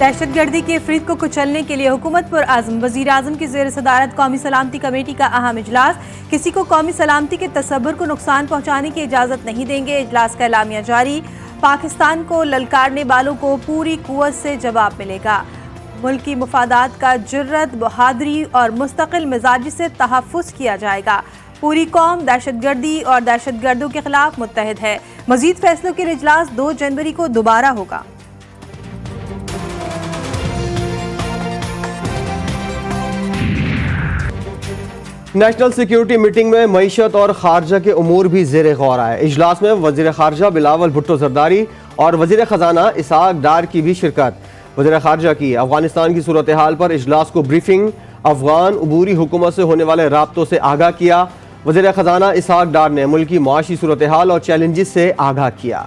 दहशतगर्दी के इफ्रीत को कुचलने के लिए हुकूमत पर आज़म। वज़ीर आज़म की ज़ेर सदारत कौमी सलामती कमेटी का अहम इजलास। किसी को कौमी सलामती के तसव्वुर को नुकसान पहुँचाने की इजाज़त नहीं देंगे। इजलास का एलामिया जारी। पाकिस्तान को ललकारने वालों को पूरी कुव्वत से जवाब मिलेगा। मुल्की मुफादात का जुर्रत, बहादुरी और मुस्तकिल मिजाजी से तहफ़्फ़ुज़ किया जाएगा। पूरी कौम दहशतगर्दी और दहशतगर्दों के खिलाफ मुत्तहिद है। मज़ीद फैसलों के इजलास 2 जनवरी को दोबारा होगा। नेशनल सिक्योरिटी मीटिंग में मईशत और खारजा के उमूर भी ज़ेर गौर आए। इजलास में वज़ीर खारजा बिलावल भुट्टो जरदारी और वज़ीर ख़जाना इसहाक डार की भी शिरकत। वज़ीर खारजा की अफगानिस्तान की सूरत हाल पर इजलास को ब्रीफिंग, अफगान अबूरी हुकूमत से होने वाले राब्तों से आगाह किया। वज़ीर ख़जाना इसहाक डार ने मुल्क की मुआशी सूरत हाल और चैलेंजेस से आगाह किया।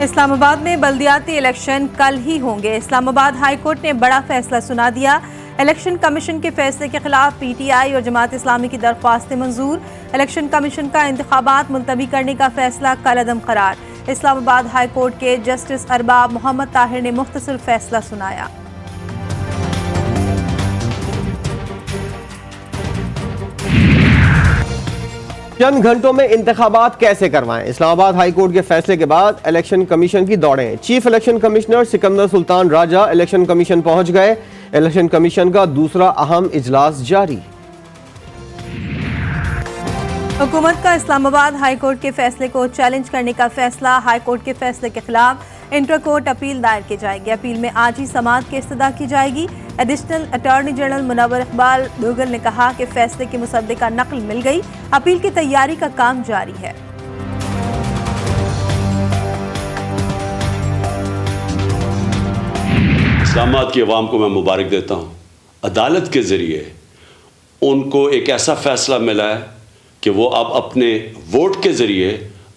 इस्लामाबाद में बल्दियाती इलेक्शन कल ही होंगे। इस्लामाबाद हाई कोर्ट ने बड़ा फैसला सुना दिया। इलेक्शन कमीशन के फैसले के खिलाफ पीटीआई और जमात इस्लामी की दरख्वास्तें मंजूर। इलेक्शन कमीशन का इंतखाबात मुलतवी करने का फैसला कलअदम करार। इस्लामाबाद हाई कोर्ट के जस्टिस अरबाब मोहम्मद ताहिर ने मुख्तसर फैसला सुनाया। चंद घंटों में इंतखाबात कैसे करवाएं? इस्लामाबाद हाई कोर्ट के फैसले के बाद इलेक्शन कमीशन की दौड़ें। Chief election commissioner Sikandar Sultan Raja election commission पहुंच गए। इलेक्शन कमीशन का दूसरा अहम इजलास जारी। हुकूमत का इस्लामाबाद हाई कोर्ट के फैसले को चैलेंज करने का फैसला। हाई कोर्ट के फैसले के खिलाफ इंटर कोर्ट अपील दायर की जाएगी। अपील में आज ही समाअत की इस्तदा की जाएगी। Additional attorney general Munawwar Iqbal Dogal ने कहा कि फैसले की मुसद्दिका नकल मिल गई। अपील की तैयारी का काम जारी है। इस्लामाबाद की अवाम को मैं मुबारक देता हूँ। अदालत के ज़रिए उनको एक ऐसा फ़ैसला मिला है कि वो अब अपने वोट के ज़रिए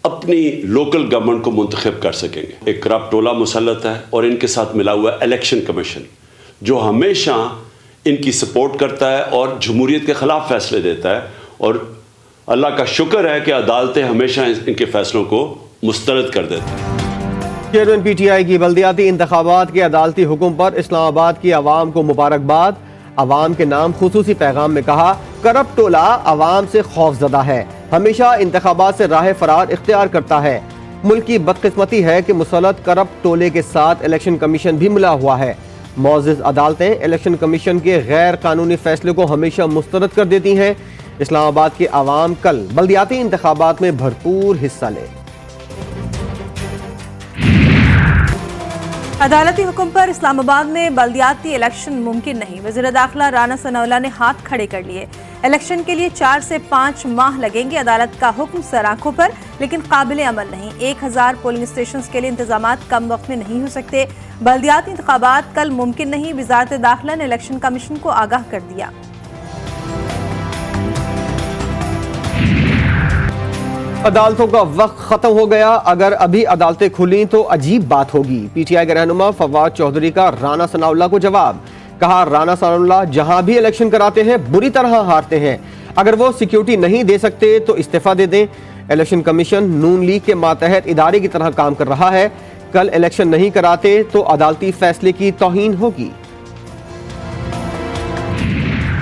अपनी लोकल गवर्नमेंट को मुंतखब कर सकेंगे। एक करप्ट टोला मुसल्लत है और इनके साथ मिला हुआ इलेक्शन कमीशन जो हमेशा इनकी सपोर्ट करता है और जमहूरियत के ख़िलाफ़ फ़ैसले देता है। और अल्लाह का शुक्र है कि अदालतें हमेशा इनके फ़ैसलों को मुस्तरद कर देती हैं। चेयरमैन पीटीआई की बल्दियाती इंतखाबात के अदालती हुक्म पर इस्लामाबाद की आवाम को मुबारकबाद। अवाम के नाम खुसूसी पैगाम में कहा, करप्ट टोला अवाम से खौफजदा है, हमेशा इंतखाबात से राह फरार इख्तियार करता है। मुल्क की बदकिस्मती है कि मुसल्लत करप्ट टोले के साथ इलेक्शन कमीशन भी मिला हुआ है। मौजूद अदालतें इलेक्शन कमीशन के गैर कानूनी फैसले को हमेशा मुस्तरद कर देती हैं। इस्लामाबाद के अवाम कल बल्दियाती इंतखाबात में भरपूर हिस्सा लें। अदालती हुक्म पर इस्लामाबाद में बल्दियाती इलेक्शन मुमकिन नहीं। वज़ीर दाखिला राना सनाउल्लाह ने हाथ खड़े कर लिए। इलेक्शन के लिए 4 से 5 माह लगेंगे। अदालत का हुक्म सर आंखों पर लेकिन काबिल अमल नहीं। 1000 पोलिंग स्टेशन के लिए इंतजामात कम वक्त में नहीं हो सकते। बल्दियाती इंतखाबात कल मुमकिन नहीं। वज़ारत दाखिला ने इलेक्शन कमीशन को आगाह कर दिया। अदालतों का वक्त खत्म हो गया। अगर अभी अदालतें खुली तो अजीब बात होगी। पीटीआई के रहनुमा फवाद चौधरी का राना सनाउल्लाह को जवाब। कहा, राना सनाउल्लाह जहां भी इलेक्शन कराते हैं बुरी तरह हारते हैं। अगर वो सिक्योरिटी नहीं दे सकते तो इस्तीफा दे दें। इलेक्शन कमीशन नून लीग के मातहत इदारे की तरह काम कर रहा है। कल इलेक्शन नहीं कराते तो अदालती फैसले की तौहीन होगी।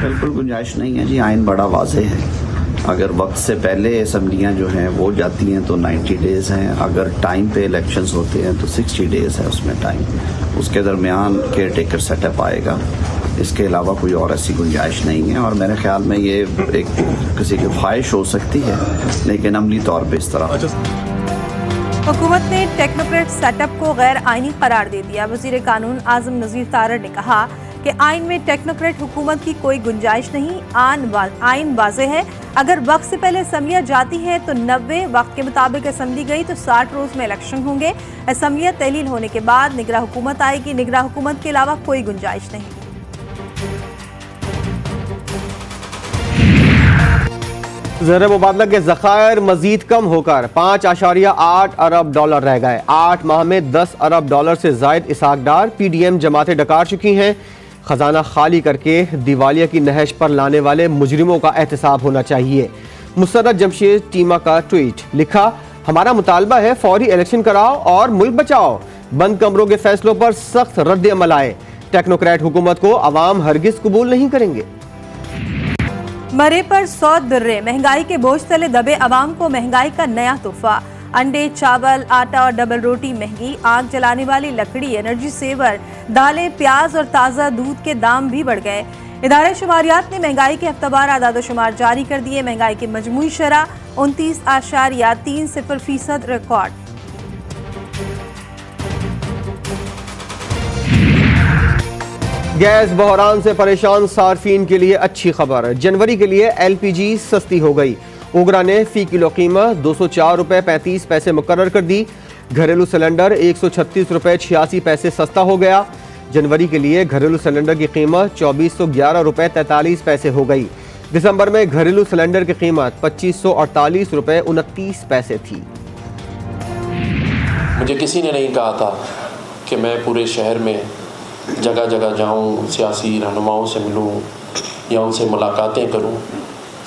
बिल्कुल गुंजाइश नहीं है जी। आइन बड़ा वाज़ेह है। अगर वक्त से पहले असम्बलियाँ जो हैं वो जाती हैं तो 90 डेज़ हैं। अगर टाइम पे इलेक्शंस होते हैं तो 60 डेज़ है उसमें टाइम। उसके दरमियान केयर टेकर सेटअप आएगा। इसके अलावा कोई और ऐसी गुंजाइश नहीं है। और मेरे ख्याल में ये एक किसी की ख्वाहिश हो सकती है लेकिन अमली तौर पर इस तरह। हुकूमत ने टेक्नोक्रेट सेटअप को गैर आइनी करार दे दिया। वज़ीर कानून आज़म नज़ीर तारड़ ने कहा कि आइन में टेक्नोक्रेट हुकूमत की कोई गुंजाइश नहीं। आइन वाज़े है। अगर वक्त से पहले असम्बलियाँ जाती हैं तो 90, वक्त के मुताबिक असम्बली गई तो 60 रोज़ में इलेक्शन होंगे। असम्बलियाँ तहलील होने के बाद निगरान हुकूमत आएगी। निगरान हुकूमत के अलावा कोई गुंजाइश नहीं। ज़र मुबादला के ज़खायर मजीद कम होकर 5.8 अरब डॉलर रह गए। 8 माह में 10 अरब डॉलर से जायद इसहाक डार पीडीएम जमातें डकार चुकी हैं। खजाना खाली करके दिवालिया की नहश पर लाने वाले मुजरिमों का एहतसाब होना चाहिए। मुसर्रत जमशेद टीमा का ट्वीट लिखा, हमारा मुतालबा है फौरी इलेक्शन कराओ और मुल्क बचाओ। बंद कमरों के फैसलों पर सख्त रद्द अमल आए। टेक्नोक्रेट हुकूमत को अवाम हरगिज कबूल नहीं करेंगे। मरे पर 100 दुर्रे, महंगाई के बोझ तले दबे अवाम को महंगाई का नया तोहफा। अंडे, चावल, आटा और डबल रोटी महंगी। आग जलाने वाली लकड़ी, एनर्जी सेवर, दालें, प्याज और ताज़ा दूध के दाम भी बढ़ गए। इदारे शुमारियात ने महंगाई के हफ्तावार आदाद-ओ-शुमार जारी कर दिए। महंगाई की मजमूई शरह 29.30% रिकॉर्ड। गैस बहरान से परेशान सार्फिन के लिए अच्छी खबर। जनवरी के लिए LPG सस्ती हो गई। ओगरा ने फी किलो कीमत 204 रुपये 35 पैसे मुकर्रर कर दी। घरेलू सिलेंडर 136 रुपये 86 पैसे सस्ता हो गया। जनवरी के लिए घरेलू सिलेंडर की कीमत 2411 रुपये 43 पैसे हो गई। दिसंबर में घरेलू सिलेंडर की कीमत 2548 रुपये 29 पैसे थी। मुझे किसी ने नहीं कहा था कि मैं पूरे शहर में जगह जगह जाऊं, सियासी रहनुमाओं से मिलूं या उनसे मुलाकातें करूं,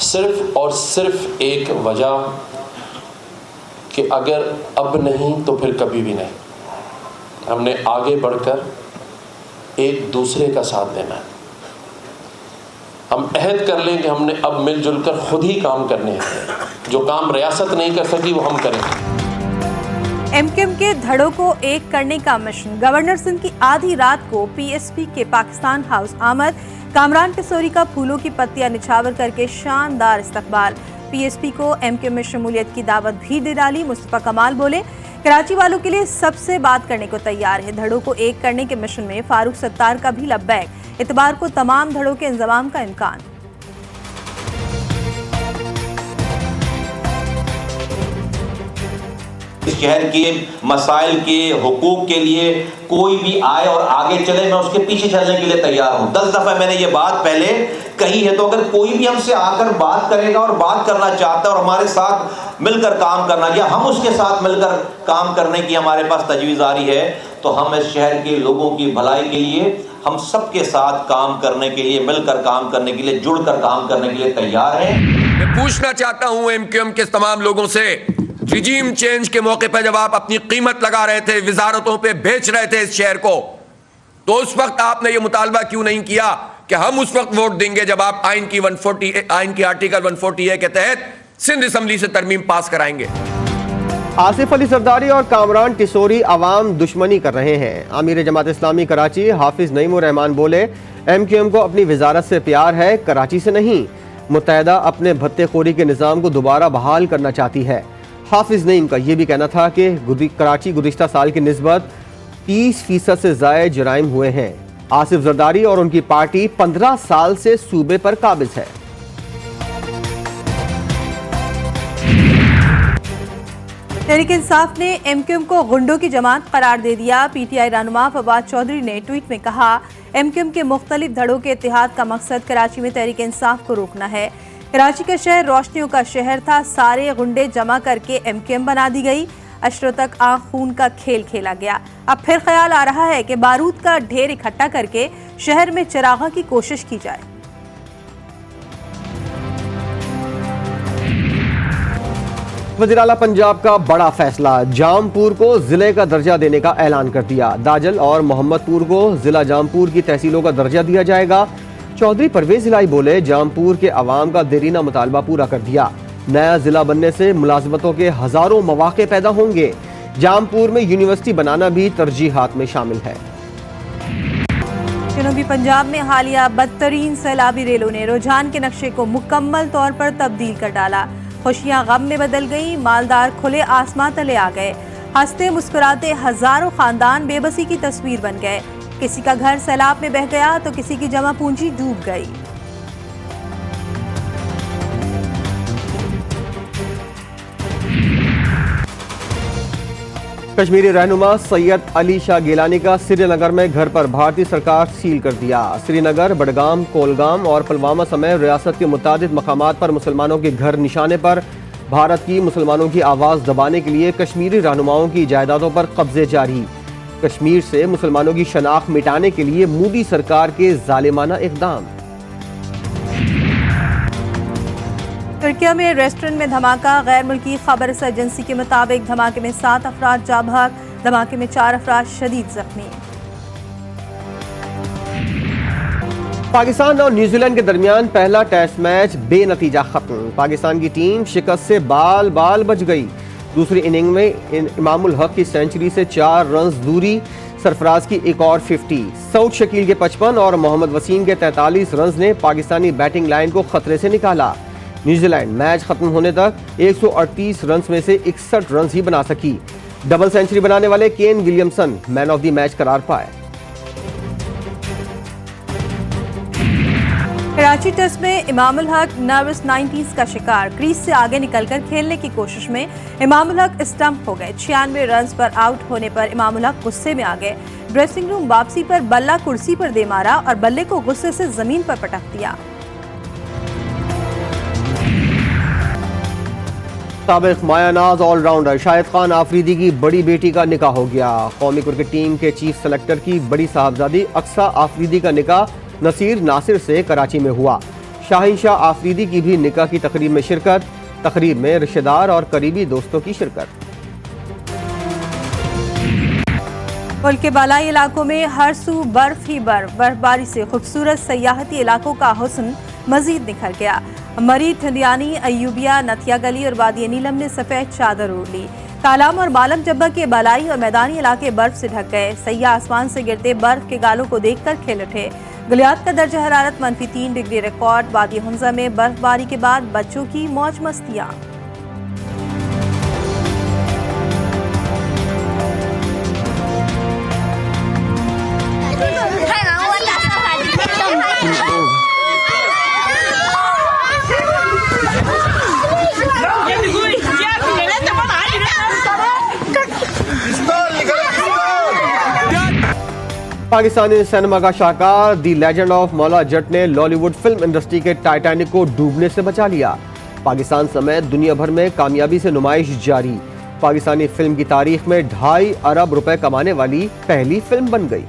सिर्फ और सिर्फ एक वजह कि अगर अब नहीं तो फिर कभी भी नहीं। हमने आगे बढ़कर एक दूसरे का साथ देना है। हम अहद कर लें कि हमने अब मिलजुल कर खुद ही काम करने हैं। जो काम रियासत नहीं कर सकी वो हम करेंगे। MQM के धड़ों को एक करने का मिशन। गवर्नर सिंध की आधी रात को PSP के पाकिस्तान हाउस आमद। कामरान किशोरी का फूलों की पत्तियां निछावर करके शानदार इस्तकबाल। PSP को MQM में शमूलियत की दावत भी दे डाली। मुस्तफा कमाल बोले, कराची वालों के लिए सबसे बात करने को तैयार है। धड़ों को एक करने के मिशन में फारूक सत्तार का भी लब्बैक। इतबार को तमाम धड़ों के इंतजाम का इम्कान। शहर के मसाइल के हुकूक के लिए कोई भी आए और आगे चले, मैं उसके पीछे चलने के लिए तैयार हूं। 10 दफा मैंने ये बात पहले कही है। तो अगर कोई भी हमसे आकर बात करेगा और बात करना चाहता है और हमारे साथ मिलकर काम करना या हम उसके साथ मिलकर काम करने की हमारे पास तजवीज़ आ रही है, तो हम इस शहर के लोगों की भलाई के लिए, हम सबके साथ काम करने के लिए, मिलकर काम करने के लिए, जुड़कर काम करने के लिए तैयार हैं। मैं पूछना चाहता हूं MQM के तमाम लोगों से, रिजीम चेंज के मौके पर जब आप अपनी कीमत लगा रहे थे, विजारतों पे बेच रहे थे इस शहर को, तो उस वक्त आपने ये मुतालबा क्यों नहीं किया कि हम उस वक्त वोट देंगे जब आप आइन की आर्टिकल 140A के तहत सिंध असम्बली से तरमीम पास कराएंगे। आसिफ अली सरदारी और कामरान टिसोरी अवाम दुश्मनी कर रहे हैं। आमिर जमात इस्लामी कराची हाफिज नईम उर रहमान बोले, MQM को अपनी वजारत से प्यार है, कराची से नहीं। मुत्तहदा अपने भत्तेखोरी के निज़ाम को दोबारा बहाल करना चाहती है। हाफिज नईम का यह भी कहना था कि कराची गुज़िश्ता साल की निस्बत 30% से ज़ायद जराइम हुए हैं। आसिफ जरदारी और उनकी पार्टी 15 साल से सूबे पर काबिज है। तहरीक इंसाफ ने MQM को गुंडों की जमात करार दे दिया। PTI रहनुमा फवाद चौधरी ने ट्वीट में कहा, MQM के मुख्तलिफ धड़ों के इत्तेहाद का मकसद कराची में तहरीक इंसाफ को रोकना है। कराची का शहर रोशनियों का शहर था, सारे गुंडे जमा करके MQM बना दी गई। अशरों तक आंख खून का खेल खेला गया। अब फिर ख्याल आ रहा है कि बारूद का ढेर इकट्ठा करके शहर में चिरागा की कोशिश की जाए। वज़ीर आला पंजाब का बड़ा फैसला, जामपुर को जिले का दर्जा देने का ऐलान कर दिया। दाजल और मोहम्मदपुर को जिला जामपुर की तहसीलों का दर्जा दिया जाएगा। चौधरी परवेज इलाही बोले, जामपुर के अवाम का देरीना मुतालबा पूरा कर दिया। नया जिला बनने से मुलाजमतों के हजारों मौके पैदा होंगे। जामपुर में यूनिवर्सिटी बनाना भी तरजीहात में शामिल है। जनूबी पंजाब में हालिया बदतरीन सैलाबी रेलों ने रुझान के नक्शे को मुकम्मल तौर पर तब्दील कर डाला। खुशियां गम में बदल गई, मालदार खुले आसमां तले आ गए। हंसते मुस्कुराते हजारों खानदान बेबसी की तस्वीर बन गए। किसी का घर सैलाब में बह गया तो किसी की जमा पूंजी डूब गई। कश्मीरी रहनुमा सैयद अली शाह गिलानी का श्रीनगर में घर पर भारतीय सरकार सील कर दिया। श्रीनगर, बडगाम, कोलगाम और पुलवामा समेत रियासत के मुतादिद मकामात पर मुसलमानों के घर निशाने पर भारत की मुसलमानों की आवाज़ दबाने के लिए कश्मीरी रहनुमाओं की जायदादों पर कब्जे जारी। कश्मीर से मुसलमानों की शनाख्त मिटाने के लिए मोदी सरकार के जालिमाना इक़दाम। तुर्की में रेस्टोरेंट में धमाका, गैर मुल्की खबर एजेंसी के मुताबिक धमाके में 7 अफराद जाँ बहक, धमाके में 4 अफराद शदीद जख्मी। पाकिस्तान और न्यूजीलैंड के दरमियान पहला टेस्ट मैच बेनतीजा खत्म। पाकिस्तान की टीम शिकस्त से बाल बाल बच गई। दूसरी इनिंग में इमामुल हक की सेंचुरी से 4 रन दूरी, सरफराज की एक और 50, सऊद शकील के 55 और मोहम्मद वसीम के 43 रन ने पाकिस्तानी बैटिंग लाइन को खतरे से निकाला। न्यूजीलैंड मैच खत्म होने तक 138 रन में से 61 रन ही बना सकी। डबल सेंचुरी बनाने वाले Kane Williamson man of the match करार पाए। कराची टेस्ट में इमामुल हक नर्वस 90s का शिकार, क्रीज से आगे निकलकर खेलने की कोशिश में इमामुल हक स्टंप हो गए। 96 रन पर आउट होने पर इमामुल हक गुस्से में आ गए। ड्रेसिंग रूम वापसी पर बल्ला कुर्सी पर दे मारा और बल्ले को गुस्से से जमीन पर पटक दिया। साबिक मायानाज ऑलराउंडर शाहिद खान आफरीदी की बड़ी बेटी का निकाह हो गया। कौमी क्रिकेट टीम के चीफ सेलेक्टर की बड़ी साहबजादी अक्सा आफरीदी का निकाह नसीर नासिर से कराची में हुआ। शाहिनशाह आफरीदी की भी निकाह की तकरीब में शिरकत, तकरीब में रिश्तेदार और करीबी दोस्तों की शिरकत। मुल्क के बालाई इलाकों में हर सू बर्फ ही बर्फ, बर्फबारी से खूबसूरत सयाहती इलाकों का हुस्न मजीद निखर गया। मरी, ठंडियानी, अयूबिया, नथिया गली और वादी नीलम ने सफेद चादर ओढ़ ली। कालाम और मालम जब्बा के बालाई और मैदानी इलाके बर्फ से ढक गए। सयाह आसमान से गिरते बर्फ के गालों को देखकर खिल उठे। गुलियात का दर्जा हरारत -3 डिग्री रिकॉर्ड। वादी हुंजा में बर्फबारी के बाद बच्चों की मौज मस्तियां। पाकिस्तानी सिनेमा का शाहकार दी लेजेंड ऑफ मौला जट ने लॉलीवुड फिल्म इंडस्ट्री के टाइटैनिक को डूबने से बचा लिया। पाकिस्तान समेत दुनिया भर में कामयाबी से नुमाइश जारी। पाकिस्तानी फिल्म की तारीख में 2.5 अरब रुपए कमाने वाली पहली फिल्म बन गई।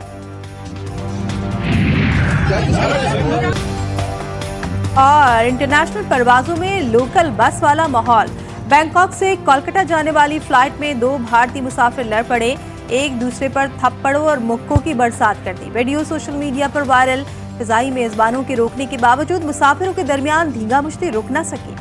और इंटरनेशनल परवाजों में लोकल बस वाला माहौल। बैंकॉक से कोलकाता जाने वाली फ्लाइट में 2 भारतीय मुसाफिर लड़ पड़े, एक दूसरे पर थप्पड़ों और मुक्कों की बरसात कर दी। वीडियो सोशल मीडिया पर वायरल। फिजाई मेजबानों के रोकने के बावजूद मुसाफिरों के दरमियान धींगा मुश्ती रुक न सकी।